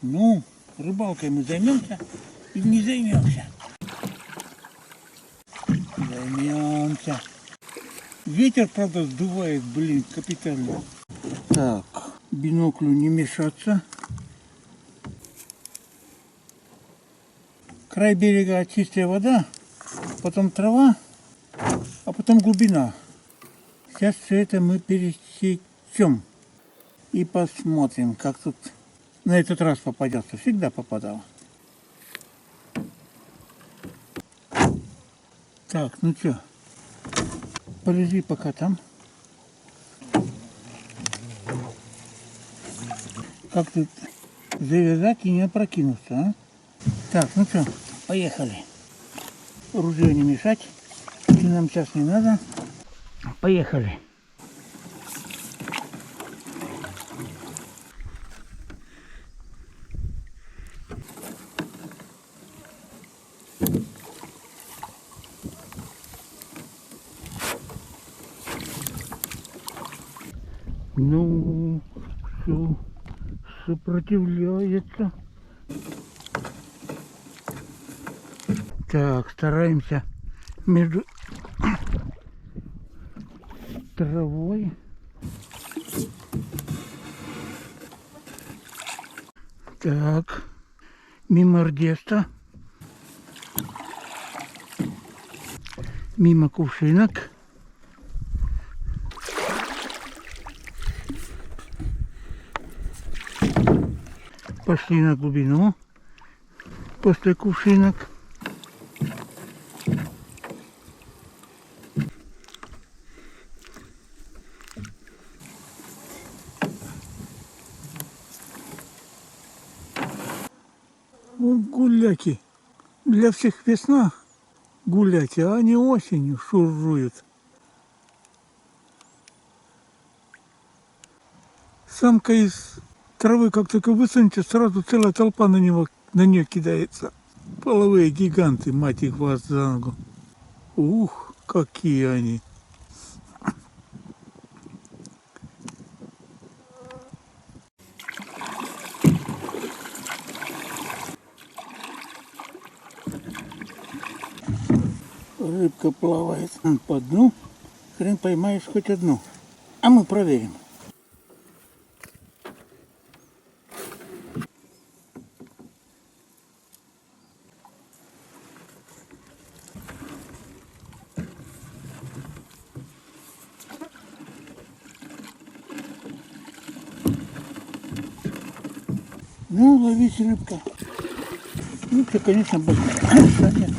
Ну, рыбалкой мы займемся и не займемся. Займемся. Ветер, правда, сдувает, блин, капитально. Так, биноклю не мешаться. Край берега чистая вода, потом трава, а потом глубина. Сейчас все это мы пересечем и посмотрим, как тут на этот раз попадется. Всегда попадало. Так, ну что, полежи пока там. Как тут завязать и не опрокинуться, а? Так, ну что, поехали. Ружье не мешать, и нам сейчас не надо. Поехали. Ну, все сопротивляется. Так, стараемся между травой. Так, мимо рдеста, мимо кувшинок. Пошли на глубину после кувшинок. Вот гуляки. Для всех весна гулять, а они осенью шуруют. Самка из травы как только высунется, сразу целая толпа на нее кидается. Половые гиганты, мать их вас за ногу. Ух, какие они. Рыбка плавает по дну. Хрен поймаешь хоть одну. А мы проверим. Ну, ловись, рыбка. Ну, ты, конечно, большая.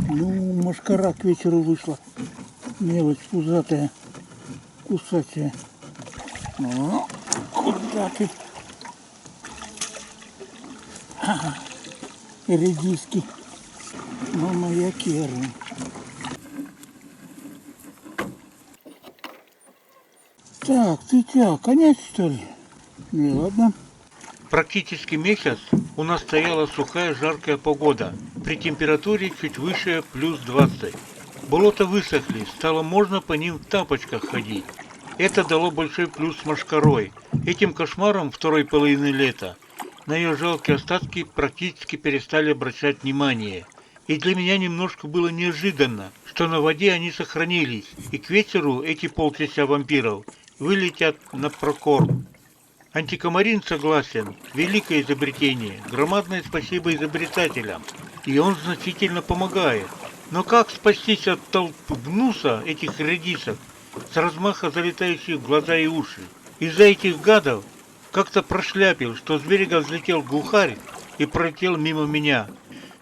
Ну, мошкара к вечеру вышла. Мелочь пузатая, кусачая. Ну, куда ты? Ага, редиски. Ну, моя керня. Так, ты чё, конец что ли? Ну ладно. Практически месяц у нас стояла сухая жаркая погода, при температуре чуть выше плюс 20. Болота высохли, стало можно по ним в тапочках ходить. Это дало большой плюс с мошкарой. Этим кошмаром второй половины лета на ее жалкие остатки практически перестали обращать внимание. И для меня немножко было неожиданно, что на воде они сохранились, и к вечеру эти полчаса вампиров вылетят на прокорм. Антикомарин согласен, великое изобретение, громадное спасибо изобретателям, и он значительно помогает. Но как спастись от толпы гнуса этих редисок, с размаха залетающих в глаза и уши? Из-за этих гадов как-то прошляпил, что с берега взлетел глухарь и пролетел мимо меня.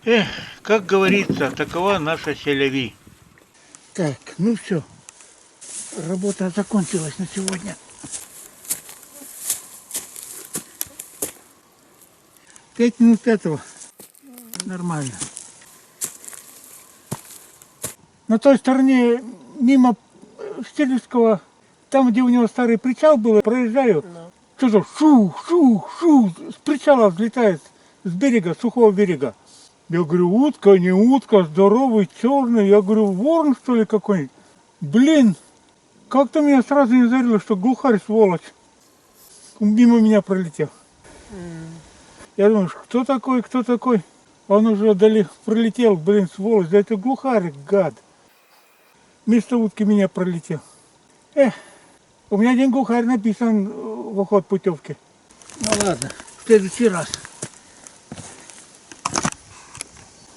Эх, как говорится, такова наша селяви. Так, ну все. Работа закончилась на сегодня. 5 минут этого. Нормально. На той стороне, мимо Стелевского, там, где у него старый причал был, проезжаю, что-то шу, с причала взлетает, с берега, сухого берега. Я говорю, утка, не утка, здоровый, черный. Я говорю, ворон, что ли, какой-нибудь? Блин, Как-то меня сразу не зарило, что глухарь сволочь. Мимо меня пролетел. Я думаю, кто такой, кто такой? Он уже пролетел, блин, сволочь. Да это глухарь, гад. Вместо утки меня пролетел. У меня один глухарь написан в уход путевки. Ну ладно, в следующий раз.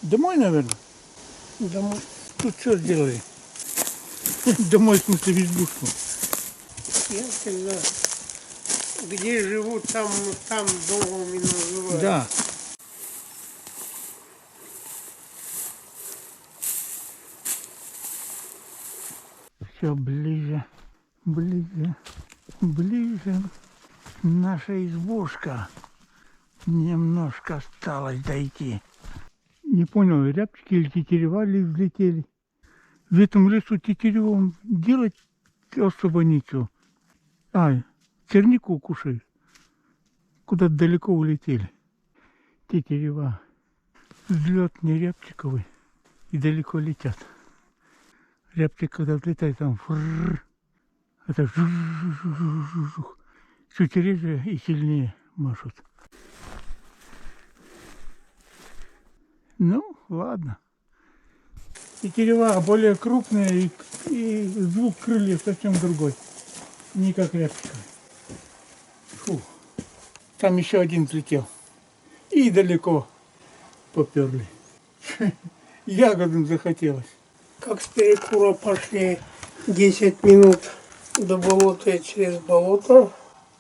Домой, наверное? Домой. Тут что сделали? Домой, в смысле, в избушку. Я всегда, где живут, там домом и называют. Да. Все ближе, ближе, ближе. Наша избушка. Немножко осталось дойти. Не понял, рябчики или тетерева взлетели. В этом лесу тетеревом делать особо нечего. Чернику кушают. Куда-то далеко улетели. Тетерева. Взлет не рябчиковый. И далеко летят. Рябчик, когда взлетает, там это жух. Чуть реже и сильнее машут. Ну, ладно. Тетерева более крупные и звук крыльев совсем другой. Не как рябчиковый. Фу. Там еще один взлетел. И далеко поперли. Ягодам захотелось. Как с перекура пошли 10 минут до болота и через болото.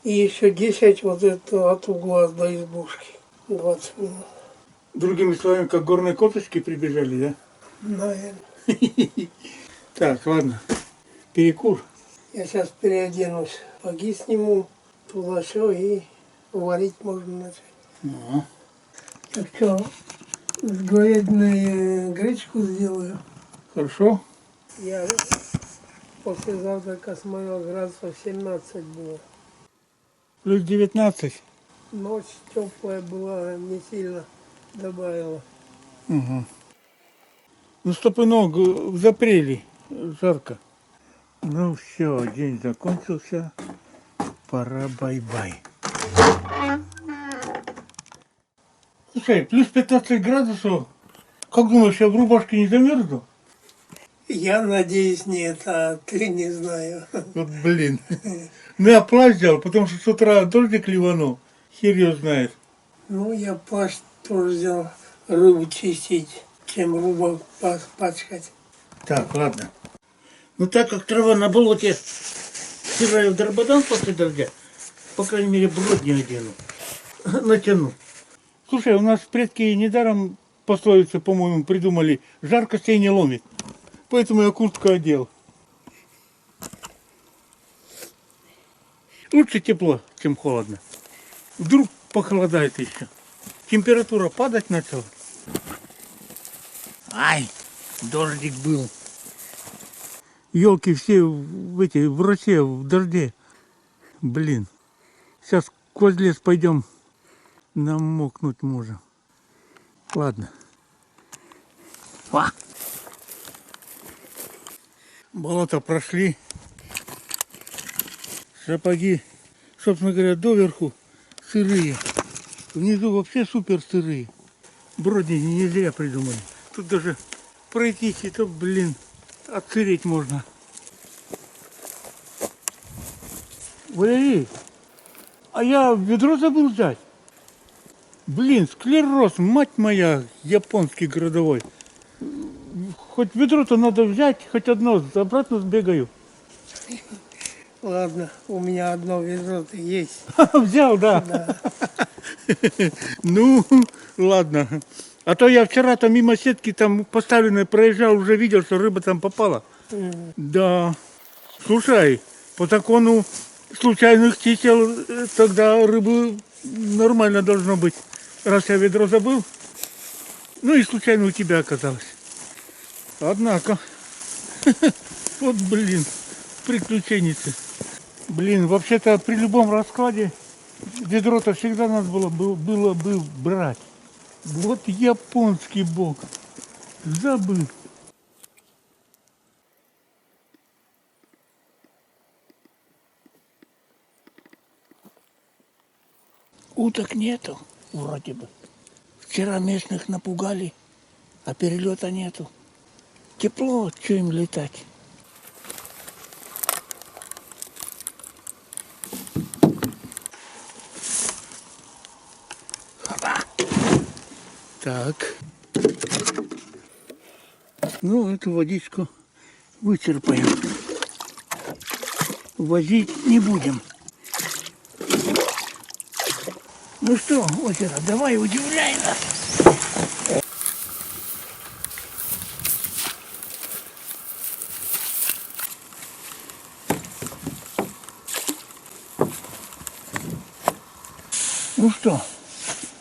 И еще 10 вот это от угла до избушки. 20 минут. Другими словами, как горные косточки прибежали, да? Наверное. Так, ладно. Перекур. Я сейчас переоденусь. Паги сниму. Туда все и варить можно начать. Ну, Так что, с говядиной гречку сделаю. хорошо. Я после завтрака смотрел, градусов 17 было. Плюс 19. Ночь теплая была, не сильно добавила. Угу. Ну, стопынок в апреле. Жарко. Ну все, день закончился. Пора бай-бай. Слушай, плюс 15 градусов. Как думаешь, я в рубашке не замерзну? Я надеюсь, нет, а ты не знаю. Вот блин. Ну я плащ взял, потому что с утра дождик ливанул. Хер его знает. Ну, я плащ тоже взял рыбу чистить, чем рыбу пачкать. Так, ладно. Ну так как трава на болоте, стираю в дрободан после дождя, по крайней мере, брод не одену. Натяну. Слушай, у нас предки недаром пословицы, по-моему, придумали: жарко сей не ломит. Поэтому я куртку одел. Лучше тепло, чем холодно. Вдруг похолодает еще. Температура падать начала. Ай, дождик был. Елки все в росе, в дожде. Блин. Сейчас сквозь лес пойдем. Намокнуть можем. Ладно. Болото прошли. Сапоги, собственно говоря, доверху сырые. Внизу вообще супер сырые. Бродни не зря придумали. Тут даже пройтись, и то, блин, отсыреть можно. Ой, а я ведро забыл взять. Блин, склероз, мать моя, японский городовой. Хоть ведро-то надо взять, хоть одно, обратно сбегаю. Ладно, у меня одно ведро-то есть. Взял, да? Да. Ну, ладно. А то я вчера-то мимо сетки там поставленной проезжал, уже видел, что рыба там попала. Да. Слушай, по закону случайных чисел тогда рыбы нормально должно быть. Раз я ведро забыл, ну и случайно у тебя оказалось. Однако, вот блин, приключенницы. Блин, вообще-то при любом раскладе ведро-то всегда надо было бы брать. Вот японский бог. Забыл. Уток нету, вроде бы. Вчера местных напугали, а перелета нету. Тепло, что им летать? Так. Ну, эту водичку вычерпаем. Возить не будем. Ну что, озеро, давай удивляй нас. Ну что,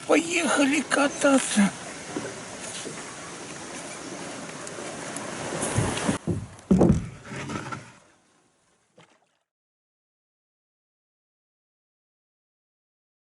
поехали кататься.